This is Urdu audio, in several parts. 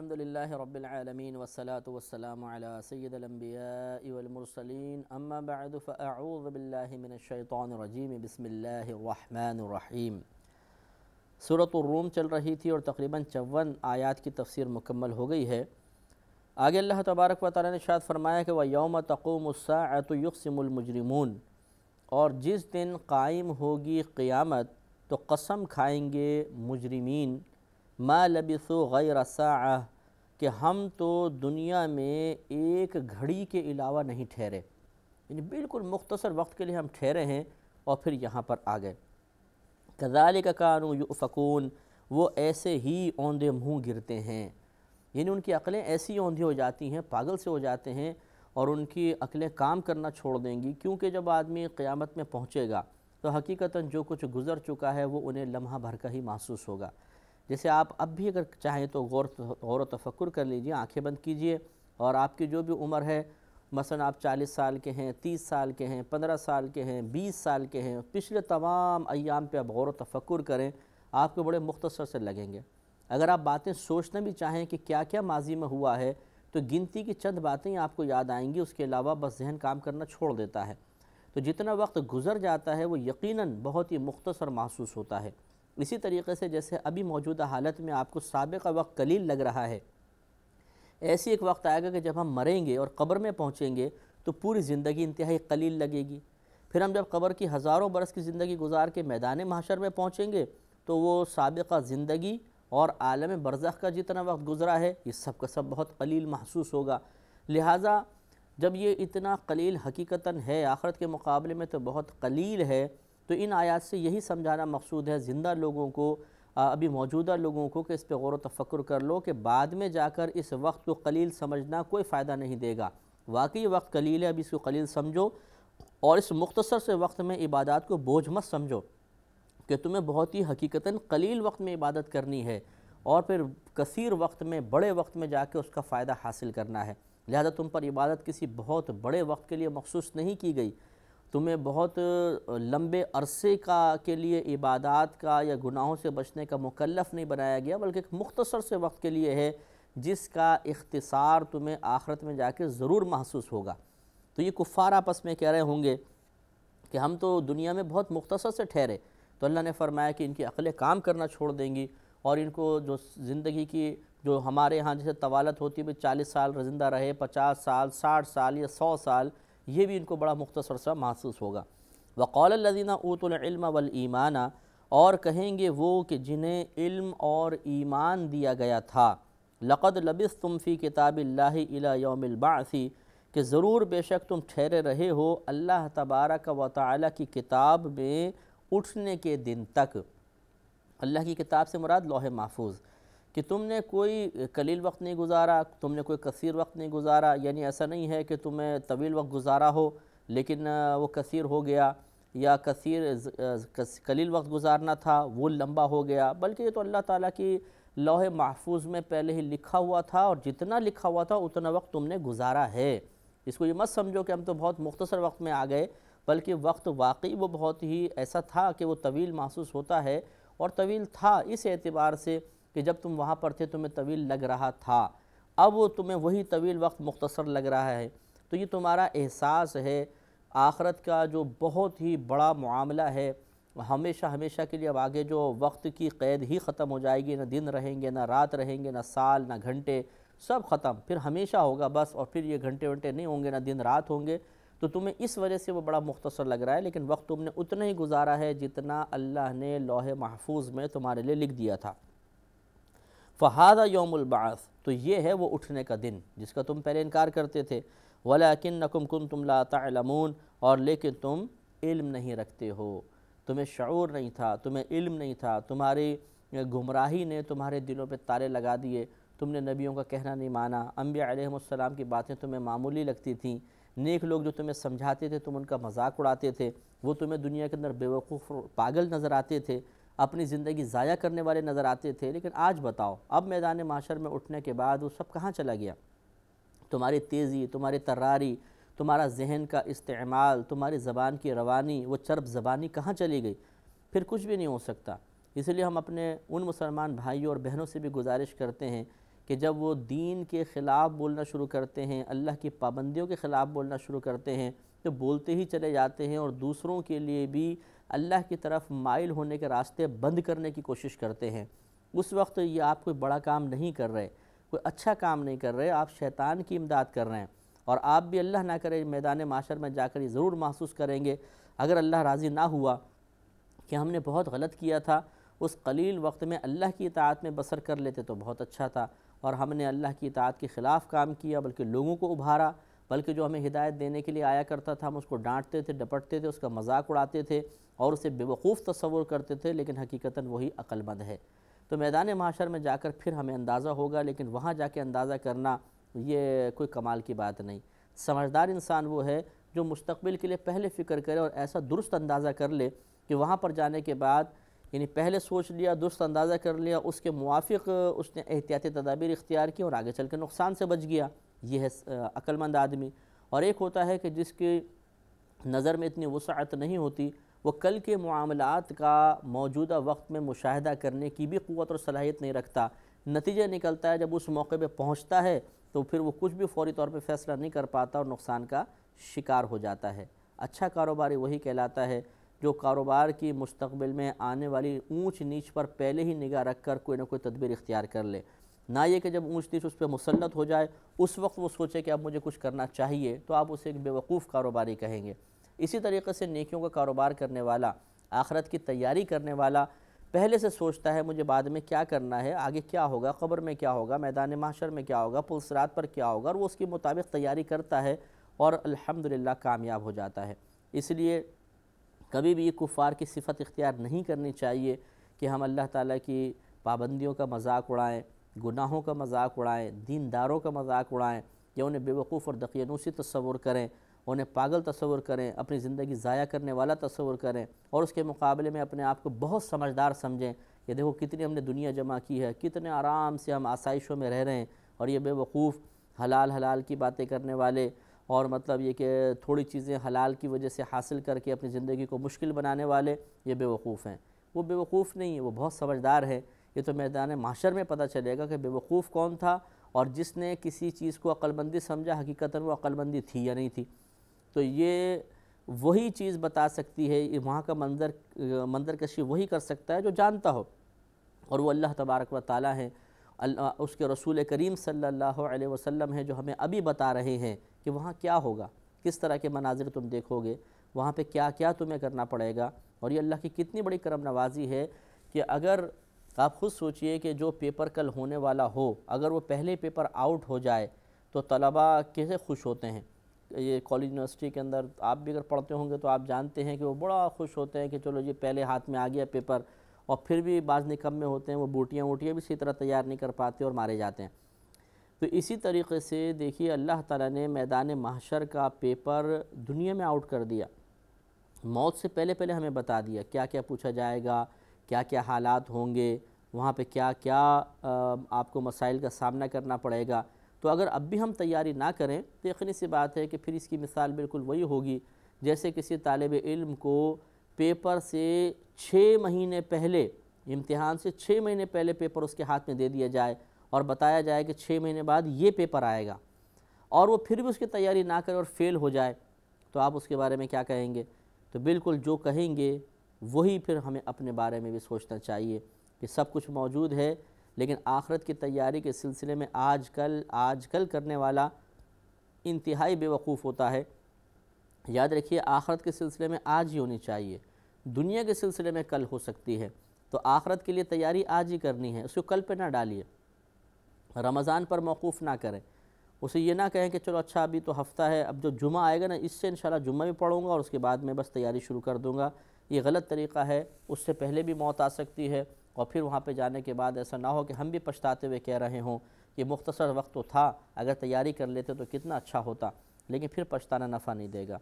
الحمدللہ رب العالمین والصلاة والسلام علی سید الانبیاء والمرسلین اما بعد فاعوذ باللہ من الشیطان الرجیم بسم اللہ الرحمن الرحیم۔ سورۃ الروم چل رہی تھی اور تقریباً 54 آیات کی تفسیر مکمل ہو گئی ہے۔ آگے اللہ تبارک و تعالیٰ نے ارشاد فرمایا کہ وَيَوْمَ تَقُومُ السَّاعَةُ يُقْسِمُ الْمُجْرِمُونَ، اور جس دن قائم ہوگی قیامت تو قسم کھائیں گے مجرمین، ما لبثوا غیر ساعہ، کہ ہم تو دنیا میں ایک گھڑی کے علاوہ نہیں ٹھہرے، یعنی بالکل مختصر وقت کے لیے ہم ٹھہرے ہیں اور پھر یہاں پر آ گئے۔ کذالک کانوا یؤفکون، وہ ایسے ہی اوندے منہ گرتے ہیں، یعنی ان کی عقلیں ایسی اوندھی ہو جاتی ہیں، پاگل سے ہو جاتے ہیں اور ان کی عقلیں کام کرنا چھوڑ دیں گی، کیونکہ جب آدمی قیامت میں پہنچے گا تو حقیقتاً جو کچھ گزر چکا ہے وہ انہیں لمحہ بھر کا ہی محسوس ہوگا۔ جیسے آپ اب بھی اگر چاہیں تو غور و تفکر کر لیجئے، آنکھیں بند کیجئے اور آپ کی جو بھی عمر ہے، مثلا آپ 40 سال کے ہیں، 30 سال کے ہیں، 15 سال کے ہیں، 20 سال کے ہیں، پچھلے تمام ایام پہ آپ غور و تفکر کریں، آپ کو بڑے مختصر سے لگیں گے۔ اگر آپ باتیں سوچنا بھی چاہیں کہ کیا کیا ماضی میں ہوا ہے تو گنتی کی چند باتیں آپ کو یاد آئیں گی، اس کے علاوہ بس ذہن کام کرنا چھوڑ دیتا ہے۔ تو جتنا وقت گزر جاتا ہے وہ یقیناً بہت ہی مختصر محسوس ہوتا ہے۔ اسی طریقے سے جیسے ابھی موجودہ حالت میں آپ کو سابقہ وقت قلیل لگ رہا ہے، ایسی ایک وقت آئے گا کہ جب ہم مریں گے اور قبر میں پہنچیں گے تو پوری زندگی انتہائی قلیل لگے گی۔ پھر ہم جب قبر کی ہزاروں برس کی زندگی گزار کے میدان محشر میں پہنچیں گے تو وہ سابقہ زندگی اور عالم برزخ کا جتنا وقت گزرا ہے یہ سب کا سب بہت قلیل محسوس ہوگا۔ لہٰذا جب یہ اتنا قلیل حقیقتاً ہے، آخرت کے مقابلے میں تو بہت قلیل ہے، تو ان آیات سے یہی سمجھانا مقصود ہے زندہ لوگوں کو، ابھی موجودہ لوگوں کو، کہ اس پہ غور و تفکر کر لو کہ بعد میں جا کر اس وقت کو قلیل سمجھنا کوئی فائدہ نہیں دے گا۔ واقعی وقت قلیل ہے، اب اس کو قلیل سمجھو اور اس مختصر سے وقت میں عبادات کو بوجھ مت سمجھو کہ تمہیں بہت ہی حقیقتاً قلیل وقت میں عبادت کرنی ہے اور پھر کثیر وقت میں، بڑے وقت میں جا کے اس کا فائدہ حاصل کرنا ہے۔ لہذا تم پر عبادت کسی بہت بڑے وقت کے لیے مخصوص نہیں کی گئی، تمہیں بہت لمبے عرصے کے لیے عبادات کا یا گناہوں سے بچنے کا مکلف نہیں بنایا گیا، بلکہ ایک مختصر سے وقت کے لیے ہے جس کا اختصار تمہیں آخرت میں جا کے ضرور محسوس ہوگا۔ تو یہ کفار آپس میں کہہ رہے ہوں گے کہ ہم تو دنیا میں بہت مختصر سے ٹھہرے، تو اللہ نے فرمایا کہ ان کی عقلیں کام کرنا چھوڑ دیں گی اور ان کو جو زندگی کی جو ہمارے ہاں جیسے طوالت ہوتی ہے 40 سال زندہ رہے، 50 سال، 60 سال یا 100 سال، یہ بھی ان کو بڑا مختصر سا محسوس ہوگا۔ وَقَالَ الَّذِينَ أُوتُوا الْعِلْمَ وَالْإِيمَانَ، اور کہیں گے وہ کہ جنہیں علم اور ایمان دیا گیا تھا، لَقَدْ لَبِثْتُمْ فِي كِتَابِ اللَّهِ إِلَى يَوْمِ الْبَعْثِ، کہ ضرور بے شک تم ٹھہرے رہے ہو اللہ تبارک و تعالی کی کتاب میں اٹھنے کے دن تک۔ اللہ کی کتاب سے مراد لوح محفوظ، کہ تم نے کوئی قلیل وقت نہیں گزارا، تم نے کوئی کثیر وقت نہیں گزارا، یعنی ایسا نہیں ہے کہ تمہیں طویل وقت گزارا ہو لیکن وہ کثیر ہو گیا، یا قلیل وقت گزارنا تھا وہ لمبا ہو گیا، بلکہ یہ تو اللہ تعالیٰ کی لوح محفوظ میں پہلے ہی لکھا ہوا تھا اور جتنا لکھا ہوا تھا اتنا وقت تم نے گزارا ہے۔ اس کو یہ مت سمجھو کہ ہم تو بہت مختصر وقت میں آ گئے، بلکہ وقت واقعی وہ بہت ہی ایسا تھا کہ وہ طویل محسوس ہوتا ہے، اور طویل تھا اس اعتبار سے کہ جب تم وہاں پر تھے تمہیں طویل لگ رہا تھا، اب وہ تمہیں وہی طویل وقت مختصر لگ رہا ہے۔ تو یہ تمہارا احساس ہے آخرت کا جو بہت ہی بڑا معاملہ ہے، ہمیشہ ہمیشہ کے لیے اب آگے جو وقت کی قید ہی ختم ہو جائے گی، نہ دن رہیں گے، نہ رات رہیں گے، نہ سال، نہ گھنٹے، سب ختم، پھر ہمیشہ ہوگا بس، اور پھر یہ گھنٹے ونٹے نہیں ہوں گے، نہ دن رات ہوں گے، تو تمہیں اس وجہ سے وہ بڑا مختصر لگ رہا ہے، لیکن وقت تم نے اتنا ہی گزارا ہے جتنا اللہ نے لوح محفوظ میں تمہارے لیے لکھ دیا تھا۔ فَهَذَا يَوْمُ الْبَعْثِ، تو یہ ہے وہ اٹھنے کا دن جس کا تم پہلے انکار کرتے تھے۔ وَلَكِنَّكُمْ كُنْتُمْ لَا تَعْلَمُونَ، اور لیکن تم علم نہیں رکھتے ہو، تمہیں شعور نہیں تھا، تمہیں علم نہیں تھا، تمہاری گمراہی نے تمہارے دلوں پہ تالے لگا دیے، تم نے نبیوں کا کہنا نہیں مانا، انبیاء علیہ السلام کی باتیں تمہیں معمولی لگتی تھیں، نیک لوگ جو تمہیں سمجھاتے تھے تم ان کا مذاق اڑاتے تھے، وہ تمہیں دنیا کے اندر بیوقوف پاگل نظر آتے تھے، اپنی زندگی ضائع کرنے والے نظر آتے تھے، لیکن آج بتاؤ اب میدان محشر میں اٹھنے کے بعد وہ سب کہاں چلا گیا؟ تمہاری تیزی، تمہاری طراری، تمہارا ذہن کا استعمال، تمہاری زبان کی روانی، وہ چرب زبانی کہاں چلی گئی؟ پھر کچھ بھی نہیں ہو سکتا۔ اس لیے ہم اپنے ان مسلمان بھائیوں اور بہنوں سے بھی گزارش کرتے ہیں کہ جب وہ دین کے خلاف بولنا شروع کرتے ہیں، اللہ کی پابندیوں کے خلاف بولنا شروع کرتے ہیں، تو بولتے ہی چلے جاتے ہیں اور دوسروں کے لیے بھی اللہ کی طرف مائل ہونے کے راستے بند کرنے کی کوشش کرتے ہیں۔ اس وقت یہ آپ کوئی بڑا کام نہیں کر رہے، کوئی اچھا کام نہیں کر رہے، آپ شیطان کی امداد کر رہے ہیں، اور آپ بھی اللہ نہ کرے میدان معاشر میں جا کر یہ ضرور محسوس کریں گے، اگر اللہ راضی نہ ہوا کہ ہم نے بہت غلط کیا تھا، اس قلیل وقت میں اللہ کی اطاعت میں بسر کر لیتے تو بہت اچھا تھا، اور ہم نے اللہ کی اطاعت کے خلاف کام کیا، بلکہ لوگوں کو ابھارا، بلکہ جو ہمیں ہدایت دینے کے لیے آیا کرتا تھا ہم اس کو ڈانٹتے تھے، ڈپٹتے تھے، اس کا مذاق اڑاتے تھے اور اسے بے وقوف تصور کرتے تھے، لیکن حقیقتاً وہی عقل مند ہے۔ تو میدان محشر میں جا کر پھر ہمیں اندازہ ہوگا، لیکن وہاں جا کے اندازہ کرنا یہ کوئی کمال کی بات نہیں۔ سمجھدار انسان وہ ہے جو مستقبل کے لیے پہلے فکر کرے اور ایسا درست اندازہ کر لے کہ وہاں پر جانے کے بعد، یعنی پہلے سوچ لیا، درست اندازہ کر لیا، اس کے موافق اس نے احتیاطی تدابیر اختیار کی اور آگے چل کے نقصان سے بچ گیا، یہ ہے عقل مند آدمی۔ اور ایک ہوتا ہے کہ جس کی نظر میں اتنی وسعت نہیں ہوتی، وہ کل کے معاملات کا موجودہ وقت میں مشاہدہ کرنے کی بھی قوت اور صلاحیت نہیں رکھتا، نتیجہ نکلتا ہے جب اس موقع پہ پہنچتا ہے تو پھر وہ کچھ بھی فوری طور پہ فیصلہ نہیں کر پاتا اور نقصان کا شکار ہو جاتا ہے۔ اچھا کاروباری وہی کہلاتا ہے جو کاروبار کی مستقبل میں آنے والی اونچ نیچ پر پہلے ہی نگاہ رکھ کر کوئی نہ کوئی تدبیر اختیار کر لے، نہ یہ کہ جب اونچ نیچ اس پہ مسلط ہو جائے اس وقت وہ سوچے کہ اب مجھے کچھ کرنا چاہیے، تو آپ اسے ایک بے وقوف کاروباری کہیں گے۔ اسی طریقے سے نیکیوں کا کاروبار کرنے والا، آخرت کی تیاری کرنے والا پہلے سے سوچتا ہے مجھے بعد میں کیا کرنا ہے، آگے کیا ہوگا، قبر میں کیا ہوگا، میدان محشر میں کیا ہوگا، پل صراط پر کیا ہوگا، اور وہ اس کے مطابق تیاری کرتا ہے اور الحمدللہ کامیاب ہو جاتا ہے۔ اس لیے کبھی بھی یہ کفار کی صفت اختیار نہیں کرنی چاہیے کہ ہم اللہ تعالیٰ کی پابندیوں کا مذاق اڑائیں، گناہوں کا مذاق اڑائیں، دینداروں کا مذاق اڑائیں، یا انہیں بے وقوف اور دقیانوسی تصور کریں، انہیں پاگل تصور کریں، اپنی زندگی ضائع کرنے والا تصور کریں، اور اس کے مقابلے میں اپنے آپ کو بہت سمجھدار سمجھیں کہ دیکھو کتنی ہم نے دنیا جمع کی ہے، کتنے آرام سے ہم آسائشوں میں رہ رہے ہیں، اور یہ بے وقوف حلال کی باتیں کرنے والے، اور مطلب یہ کہ تھوڑی چیزیں حلال کی وجہ سے حاصل کر کے اپنی زندگی کو مشکل بنانے والے، یہ بے وقوف ہیں۔ وہ بے وقوف نہیں ہے، وہ بہت سمجھدار ہے۔ یہ تو میدان محشر میں پتہ چلے گا کہ بے وقوف کون تھا، اور جس نے کسی چیز کو عقل مندی سمجھا حقیقتاً وہ عقل مندی تھی یا نہیں تھی۔ تو یہ وہی چیز بتا سکتی ہے، وہاں کا منظر کشی وہی کر سکتا ہے جو جانتا ہو، اور وہ اللہ تبارک و تعالیٰ ہیں، اس کے رسول کریم صلی اللہ علیہ وسلم ہیں جو ہمیں ابھی بتا رہے ہیں کہ وہاں کیا ہوگا، کس طرح کے مناظر تم دیکھو گے، وہاں پہ کیا کیا تمہیں کرنا پڑے گا۔ اور یہ اللہ کی کتنی بڑی کرم نوازی ہے کہ اگر آپ خود سوچئے کہ جو پیپر کل ہونے والا ہو، اگر وہ پہلے پیپر آؤٹ ہو جائے تو طلباء کیسے خوش ہوتے ہیں۔ یہ کالج یونیورسٹی کے اندر آپ بھی اگر پڑھتے ہوں گے تو آپ جانتے ہیں کہ وہ بڑا خوش ہوتے ہیں کہ چلو جی پہلے ہاتھ میں آ گیا پیپر، اور پھر بھی بعض نکمے ہوتے ہیں وہ بوٹیاں بھی اسی طرح تیار نہیں کر پاتے اور مارے جاتے ہیں۔ تو اسی طریقے سے دیکھیے اللہ تعالیٰ نے میدان محشر کا پیپر دنیا میں آؤٹ کر دیا، موت سے پہلے ہمیں بتا دیا کیا کیا پوچھا جائے گا، کیا کیا حالات ہوں گے، وہاں پہ کیا کیا آپ کو مسائل کا سامنا کرنا پڑے گا۔ تو اگر اب بھی ہم تیاری نہ کریں تو یقینی سی بات ہے کہ پھر اس کی مثال بالکل وہی ہوگی جیسے کسی طالب علم کو پیپر سے 6 مہینے پہلے، امتحان سے 6 مہینے پہلے پیپر اس کے ہاتھ میں دے دیا جائے اور بتایا جائے کہ 6 مہینے بعد یہ پیپر آئے گا، اور وہ پھر بھی اس کی تیاری نہ کرے اور فیل ہو جائے، تو آپ اس کے بارے میں کیا کہیں گے؟ تو بالکل جو کہیں گے وہی پھر ہمیں اپنے بارے میں بھی سوچنا چاہیے کہ سب کچھ موجود ہے، لیکن آخرت کی تیاری کے سلسلے میں آج کل کرنے والا انتہائی بے وقوف ہوتا ہے۔ یاد رکھیے آخرت کے سلسلے میں آج ہی ہونی چاہیے، دنیا کے سلسلے میں کل ہو سکتی ہے، تو آخرت کے لیے تیاری آج ہی کرنی ہے، اس کو کل پہ نہ ڈالیے، رمضان پر موقوف نہ کریں، اسے یہ نہ کہیں کہ چلو اچھا ابھی تو ہفتہ ہے، اب جو جمعہ آئے گا نا اس سے انشاءاللہ جمعہ بھی پڑھوں گا اور اس کے بعد میں بس تیاری شروع کر دوں گا۔ یہ غلط طریقہ ہے، اس سے پہلے بھی موت آ سکتی ہے، اور پھر وہاں پہ جانے کے بعد ایسا نہ ہو کہ ہم بھی پچھتاتے ہوئے کہہ رہے ہوں کہ مختصر وقت تو تھا، اگر تیاری کر لیتے تو کتنا اچھا ہوتا، لیکن پھر پچھتانا نفع نہیں دے گا۔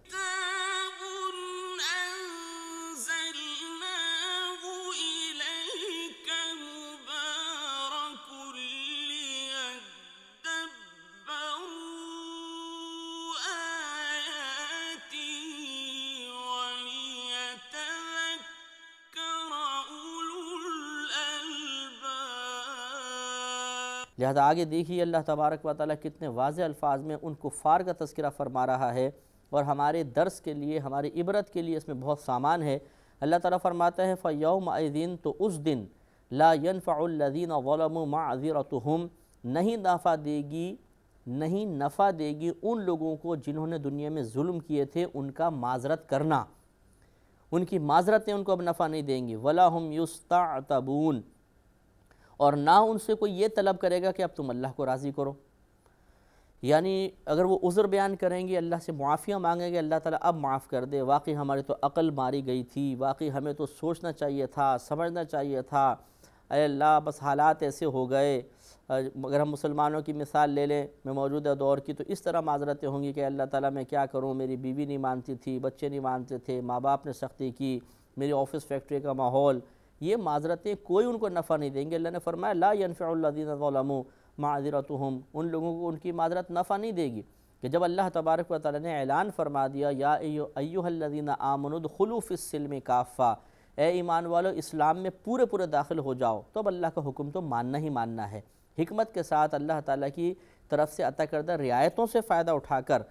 لہذا آگے دیکھیے اللہ تبارک و تعالیٰ کتنے واضح الفاظ میں ان کفار کا تذکرہ فرما رہا ہے، اور ہمارے درس کے لیے، ہماری عبرت کے لیے اس میں بہت سامان ہے۔ اللہ تعالیٰ فرماتا ہے فَيَوْمَئِذٍ، تو اس دن لا ينفع الذین ظلموا معذرتهم، نہیں نفع دے گی ان لوگوں کو جنہوں نے دنیا میں ظلم کیے تھے ان کا معذرت کرنا، ان کی معذرتیں ان کو اب نفع نہیں دیں گی۔ وَلَا هُمْ يُسْتَعْتَبُونَ، اور نہ ان سے کوئی یہ طلب کرے گا کہ اب تم اللہ کو راضی کرو۔ یعنی اگر وہ عذر بیان کریں گے، اللہ سے معافیاں مانگیں گے، اللہ تعالیٰ اب معاف کر دے، واقعی ہماری تو عقل ماری گئی تھی، واقعی ہمیں تو سوچنا چاہیے تھا، سمجھنا چاہیے تھا، اے اللہ بس حالات ایسے ہو گئے۔ اگر ہم مسلمانوں کی مثال لے لیں میں موجودہ دور کی، تو اس طرح معذرتیں ہوں گی کہ اللہ تعالیٰ میں کیا کروں، میری بیوی نہیں مانتی تھی، بچے نہیں مانتے تھے، ماں باپ نے سختی کی، میری آفس فیکٹری کا ماحول۔ یہ معذرتیں کوئی ان کو نفع نہیں دیں گے۔ اللہ نے فرمایا لا ينفع الذین ظلموا معذرتهم، ان لوگوں کو ان کی معذرت نفع نہیں دے گی، کہ جب اللہ تبارک و تعالیٰ نے اعلان فرما دیا یا ایھا الذین آمنوا ادخلوا فی السلم کافہ، اے ایمان والو اسلام میں پورے داخل ہو جاؤ، تو اب اللہ کا حکم تو ماننا ہی ماننا ہے۔ حکمت کے ساتھ اللہ تعالیٰ کی طرف سے عطا کردہ رعایتوں سے فائدہ اٹھا کر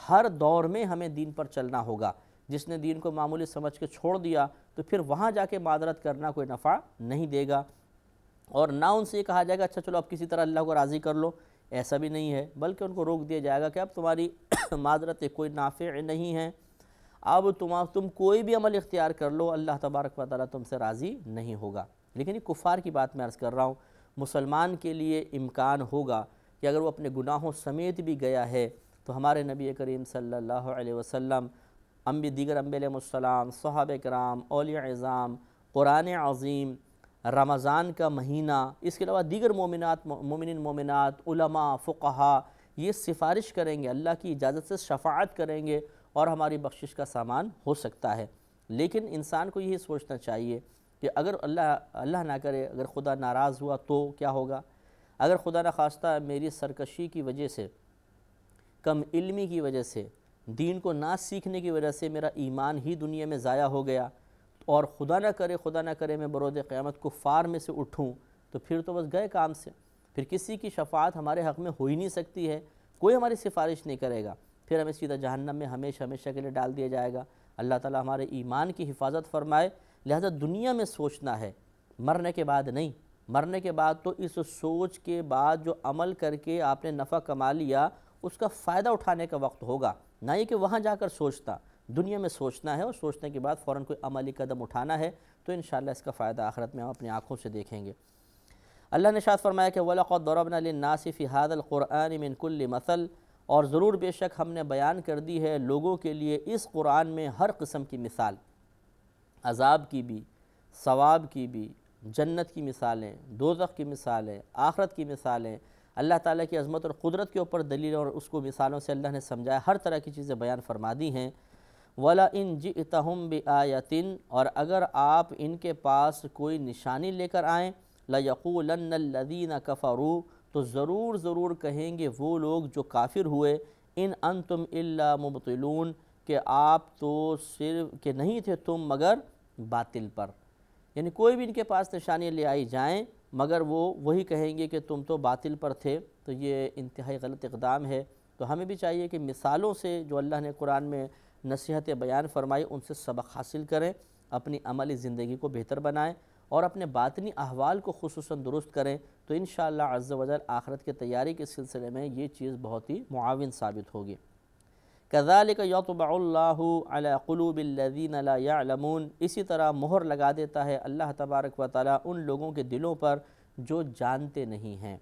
ہر دور میں ہمیں دین پر چلنا ہوگا۔ جس نے دین کو معمولی سمجھ کے چھوڑ دیا تو پھر وہاں جا کے معذرت کرنا کوئی نفع نہیں دے گا، اور نہ ان سے یہ کہا جائے گا اچھا چلو اب کسی طرح اللہ کو راضی کر لو، ایسا بھی نہیں ہے، بلکہ ان کو روک دیا جائے گا کہ اب تمہاری معذرتیں کوئی نافع نہیں ہیں، اب تم کوئی بھی عمل اختیار کر لو، اللہ تبارک و تعالیٰ تم سے راضی نہیں ہوگا۔ لیکن یہ کفار کی بات میں عرض کر رہا ہوں، مسلمان کے لیے امکان ہوگا کہ اگر وہ اپنے گناہوں سمیت بھی گیا ہے تو ہمارے نبی کریم صلی اللہ علیہ وسلم، دیگر انبیاء علیہ السلام، صحابہ کرام، اولیاء اعظام، قرآن عظیم، رمضان کا مہینہ، اس کے علاوہ دیگر مومنین مومنات، علماء، فقہاء، یہ سفارش کریں گے، اللہ کی اجازت سے شفاعت کریں گے اور ہماری بخشش کا سامان ہو سکتا ہے۔ لیکن انسان کو یہی سوچنا چاہیے کہ اگر اللہ نہ کرے اگر خدا ناراض ہوا تو کیا ہوگا؟ اگر خدا نہ خواستہ میری سرکشی کی وجہ سے، کم علمی کی وجہ سے، دین کو نہ سیکھنے کی وجہ سے میرا ایمان ہی دنیا میں ضائع ہو گیا، اور خدا نہ کرے میں برود قیامت کفار میں سے اٹھوں، تو پھر تو بس گئے کام سے، پھر کسی کی شفاعت ہمارے حق میں ہو ہی نہیں سکتی ہے، کوئی ہماری سفارش نہیں کرے گا، پھر ہمیں سیدھا جہنم میں ہمیشہ کے لیے ڈال دیا جائے گا۔ اللہ تعالیٰ ہمارے ایمان کی حفاظت فرمائے۔ لہذا دنیا میں سوچنا ہے، مرنے کے بعد نہیں۔ مرنے کے بعد تو اس سوچ کے بعد جو عمل کر کے آپ نے نفع کما لیا اس کا فائدہ اٹھانے کا وقت ہوگا، نہ یہ کہ وہاں جا کر سوچتا، دنیا میں سوچنا ہے، اور سوچنے کے بعد فوراً کوئی عملی قدم اٹھانا ہے، تو انشاءاللہ اس کا فائدہ آخرت میں ہم اپنی آنکھوں سے دیکھیں گے۔ اللہ نے ارشاد فرمایا کہ وَلَقَدْ ضَرَبْنَا لِلنَّاسِ فِي هَذَا الْقُرْآنِ مِنْ كُلِّ مَثَلٍ، اور ضرور بے شک ہم نے بیان کر دی ہے لوگوں کے لیے اس قرآن میں ہر قسم کی مثال، عذاب کی بھی، ثواب کی بھی، جنت کی مثالیں، دوزخ کی مثالیں، آخرت کی مثالیں، اللہ تعالیٰ کی عظمت اور قدرت کے اوپر دلیل، اور اس کو مثالوں سے اللہ نے سمجھایا، ہر طرح کی چیزیں بیان فرما دی ہیں۔ وَلَئِن جِئْتَهُمْ بِآیَةٍ، اور اگر آپ ان کے پاس کوئی نشانی لے کر آئیں، لَيَقُولَنَّ الَّذِينَ كَفَرُوا، تو ضرور کہیں گے وہ لوگ جو کافر ہوئے، ان انتم الا مبطلون، کہ آپ تو صرف کہ نہیں تھے تم مگر باطل پر، یعنی کوئی بھی ان کے پاس نشانی لے آئی جائیں مگر وہ وہی کہیں گے کہ تم تو باطل پر تھے، تو یہ انتہائی غلط اقدام ہے۔ تو ہمیں بھی چاہیے کہ مثالوں سے جو اللہ نے قرآن میں نصیحت بیان فرمائی ان سے سبق حاصل کریں، اپنی عملی زندگی کو بہتر بنائیں، اور اپنے باطنی احوال کو خصوصاً درست کریں، تو انشاءاللہ عز و جل آخرت کی تیاری کے سلسلے میں یہ چیز بہت ہی معاون ثابت ہوگی۔ كَذَلِكَ يَطْبَعُ اللَّهُ عَلَى قُلُوبِ الَّذِينَ لَا يَعْلَمُونَ، اسی طرح مہر لگا دیتا ہے اللہ تبارک و تعالیٰ ان لوگوں کے دلوں پر جو جانتے نہیں ہیں،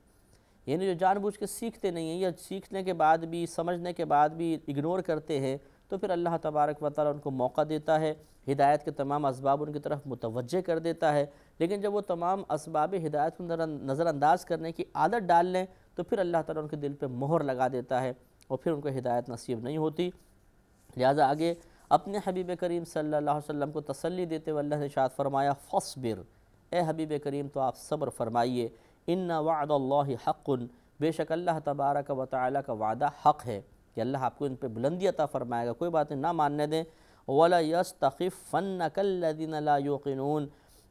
یعنی جو جان بوجھ کے سیکھتے نہیں ہیں، یا سیکھنے کے بعد بھی، سمجھنے کے بعد بھی اگنور کرتے ہیں، تو پھر اللہ تبارک و تعالیٰ ان کو موقع دیتا ہے، ہدایت کے تمام اسباب ان کی طرف متوجہ کر دیتا ہے، لیکن جب وہ تمام اسباب ہدایت کو نظر انداز کرنے کی عادت ڈال لیں تو پھر اللہ تعالیٰ ان کے دل پہ مہر لگا دیتا ہے، اور پھر ان کو ہدایت نصیب نہیں ہوتی۔ لہذا آگے اپنے حبیب کریم صلی اللہ علیہ وسلم کو تسلی دیتے ہوئے اللہ نے ارشاد فرمایا فَاصْبِرْ، اے حبیب کریم تو آپ صبر فرمائیے، إِنَّ وَعْدَ اللَّهِ حَقٌّ، بے شک اللہ تبارک و تعالیٰ کا وعدہ حق ہے، کہ اللہ آپ کو ان پہ بلندی عطا فرمائے گا، کوئی باتیں نہ ماننے دیں۔ وَلَا يَسْتَخِفَّنَّكَ الَّذِينَ لَا يُوقِنُونَ،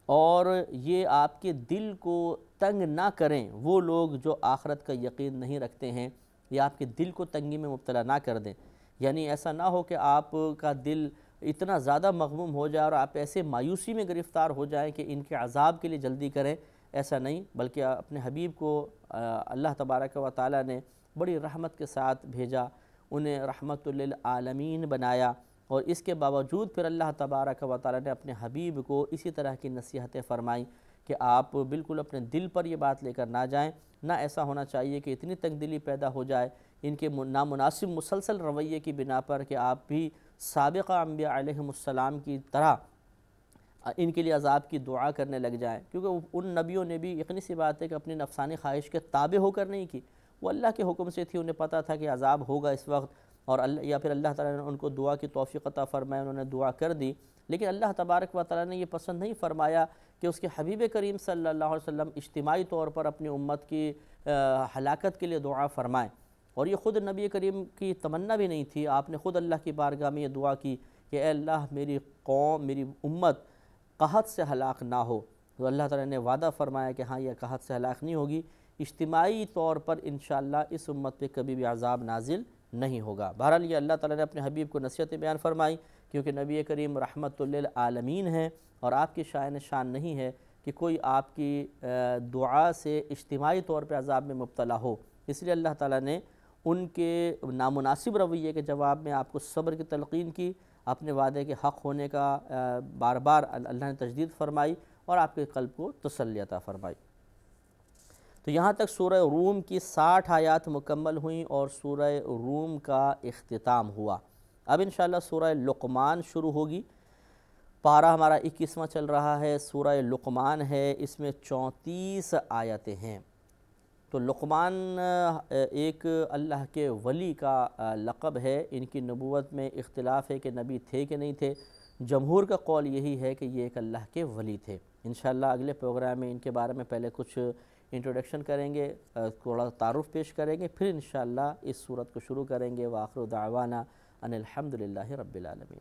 اور یہ آپ کے دل کو تنگ نہ کریں وہ لوگ جو آخرت کا یقین نہیں رکھتے ہیں، یہ آپ کے دل کو تنگی میں مبتلا نہ کر دیں۔ یعنی ایسا نہ ہو کہ آپ کا دل اتنا زیادہ مغموم ہو جائے اور آپ ایسے مایوسی میں گرفتار ہو جائیں کہ ان کے عذاب کے لیے جلدی کریں، ایسا نہیں، بلکہ اپنے حبیب کو اللہ تبارک و تعالیٰ نے بڑی رحمت کے ساتھ بھیجا، انہیں رحمت للعالمین بنایا، اور اس کے باوجود پھر اللہ تبارک و تعالیٰ نے اپنے حبیب کو اسی طرح کی نصیحتیں فرمائیں کہ آپ بالکل اپنے دل پر یہ بات لے کر نہ جائیں، نہ ایسا ہونا چاہیے کہ اتنی تنگ دلی پیدا ہو جائے ان کے نامناسب مسلسل رویے کی بنا پر کہ آپ بھی سابقہ انبیاء علیہم السلام کی طرح ان کے لیے عذاب کی دعا کرنے لگ جائیں، کیونکہ ان نبیوں نے بھی یقینی سی بات ہے کہ اپنی نفسانی خواہش کے تابع ہو کر نہیں کی، وہ اللہ کے حکم سے تھی، انہیں پتہ تھا کہ عذاب ہوگا اس وقت، اور یا پھر اللہ تعالیٰ نے ان کو دعا کی توفیق عطا فرمایا، انہوں نے دعا کر دی، لیکن اللہ تبارک و تعالیٰ نے یہ پسند نہیں فرمایا کہ اس کے حبیب کریم صلی اللہ علیہ وسلم اجتماعی طور پر اپنی امت کی ہلاکت کے لیے دعا فرمائیں، اور یہ خود نبی کریم کی تمنا بھی نہیں تھی، آپ نے خود اللہ کی بارگاہ میں یہ دعا کی کہ اے اللہ میری قوم، میری امت قحط سے ہلاک نہ ہو، تو اللہ تعالیٰ نے وعدہ فرمایا کہ ہاں یہ قحط سے ہلاک نہیں ہوگی، اجتماعی طور پر انشاءاللہ اس امت پہ کبھی بھی عذاب نازل نہیں ہوگا۔ بہرحال یہ اللہ تعالیٰ نے اپنے حبیب کو نصیحتیں بیان فرمائی، کیونکہ نبی کریم رحمت للعالمین ہیں، اور آپ کی شان نہیں ہے کہ کوئی آپ کی دعا سے اجتماعی طور پہ عذاب میں مبتلا ہو، اس لیے اللہ تعالیٰ نے ان کے نامناسب رویے کے جواب میں آپ کو صبر کی تلقین کی، اپنے وعدے کے حق ہونے کا بار بار اللہ نے تجدید فرمائی، اور آپ کے قلب کو تسلی عطا فرمائی۔ تو یہاں تک سورہ روم کی 60 آیات مکمل ہوئیں اور سورہ روم کا اختتام ہوا۔ اب انشاءاللہ سورہ لقمان شروع ہوگی، پارہ ہمارا 21واں چل رہا ہے، سورہ لقمان ہے، اس میں 34 آیتیں ہیں۔ تو لقمان ایک اللہ کے ولی کا لقب ہے، ان کی نبوت میں اختلاف ہے کہ نبی تھے کہ نہیں تھے، جمہور کا قول یہی ہے کہ یہ ایک اللہ کے ولی تھے۔ انشاءاللہ اگلے پروگرام میں ان کے بارے میں پہلے کچھ انٹروڈکشن کریں گے، تھوڑا تعارف پیش کریں گے، پھر انشاءاللہ اس سورت کو شروع کریں گے۔ وآخر دعوانا ان الحمدللہ رب العالمین۔